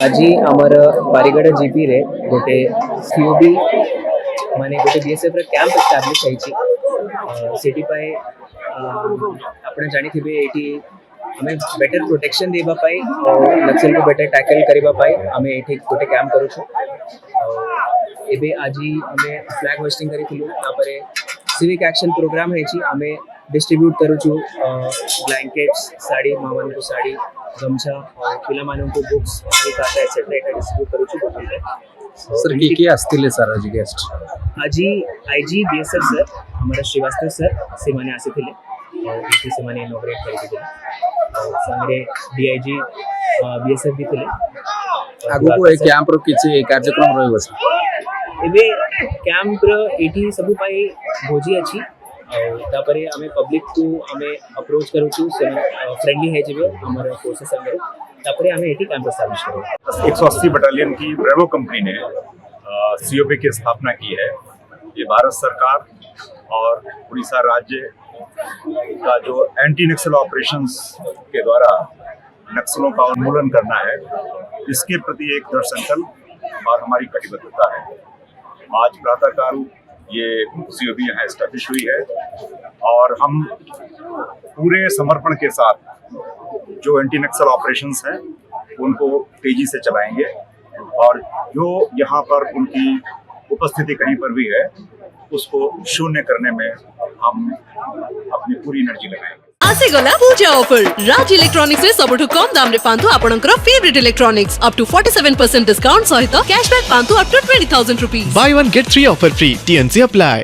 ଆଜି ଆମର ବାରିଗଡ଼ ଜିପିରେ ଗୋଟେ ସିଓବି ମାନେ ଗୋଟେ ବିଏସ୍ଏଫ୍ର କ୍ୟାମ୍ପ ଏଷ୍ଟାବ୍ଲିଶ୍ ହେଇଛି। ସେଥିପାଇଁ ଆପଣ ଜାଣିଥିବେ ଏଇଠି ଆମେ ବେଟର୍ ପ୍ରୋଟେକ୍ସନ୍ ଦେବା ପାଇଁ ଆଉ ନକ୍ସଲକୁ ବେଟର୍ ଟ୍ୟାକଲ୍ କରିବା ପାଇଁ ଆମେ ଏଇଠି ଗୋଟେ କ୍ୟାମ୍ପ କରୁଛୁ। ଆଉ ଏବେ ଆଜି ଆମେ ଫ୍ଲାଗ୍ ହୋଷ୍ଟିଂ କରିଥିଲୁ, ତାପରେ ସିଭିକ୍ ଆକ୍ସନ୍ ପ୍ରୋଗ୍ରାମ୍ ହେଇଛି। ଆମେ डिस्ट्रीब्यूट करूँ ब्लैंकेट्स साड़ी माँ मान को साड़ी गमछा और पिला मान को बुक्स खाता एक्सेट्रा एटा डिस्ट्रीब्यूट करूँ गोटे सर किए आसते सर आज गेस्ट आज आईजी बीएसएफ सर हमारा श्रीवास्तव सर से मैंने आसीथिले और से मैंने इनॉग्रेट करके संगे डीआईजी बीएसएफ भी थे। आगु को एक कैंप रो किछि कार्यक्रम रहबो सर एबे कैंप रो एटी सब पाई भोजी अछि तापरे हमें पब्लिक को हमें अप्रोच करूँ फ्रेंडली है जब हमारे फोर्सेस अंदर तापरे हमें एटी कैंप एस्टैब्लिश करूँ। 180 बटालियन की ब्रेवो कंपनी ने सीओबी की स्थापना की है। ये भारत सरकार और उड़ीसा राज्य का जो एंटी नक्सल ऑपरेशंस के द्वारा नक्सलों का उन्मूलन करना है, इसके प्रति एक दृढ़ संकल्प और हमारी कटिबद्धता है। आज प्रातःकाल ये सीओबी यहाँ एस्टैब्लिश हुई है और हम पूरे समर्पण के साथ जो एंटी नक्सल ऑपरेशंस हैं उनको तेजी से चलाएंगे और जो यहाँ पर उनकी उपस्थिति कहीं पर भी है उसको शून्य करने में हम अपनी पूरी एनर्जी लगाएंगे। आसीगला पूजा ऑफर राज इलेक्ट्रॉनिक्स रे सबठु कम दाम रे पांतु आपनकर favourite electronics up to 47% discount सहित कैशबैक पांतु up to 20,000 rupees. Buy one get 3 offer free. TNC apply.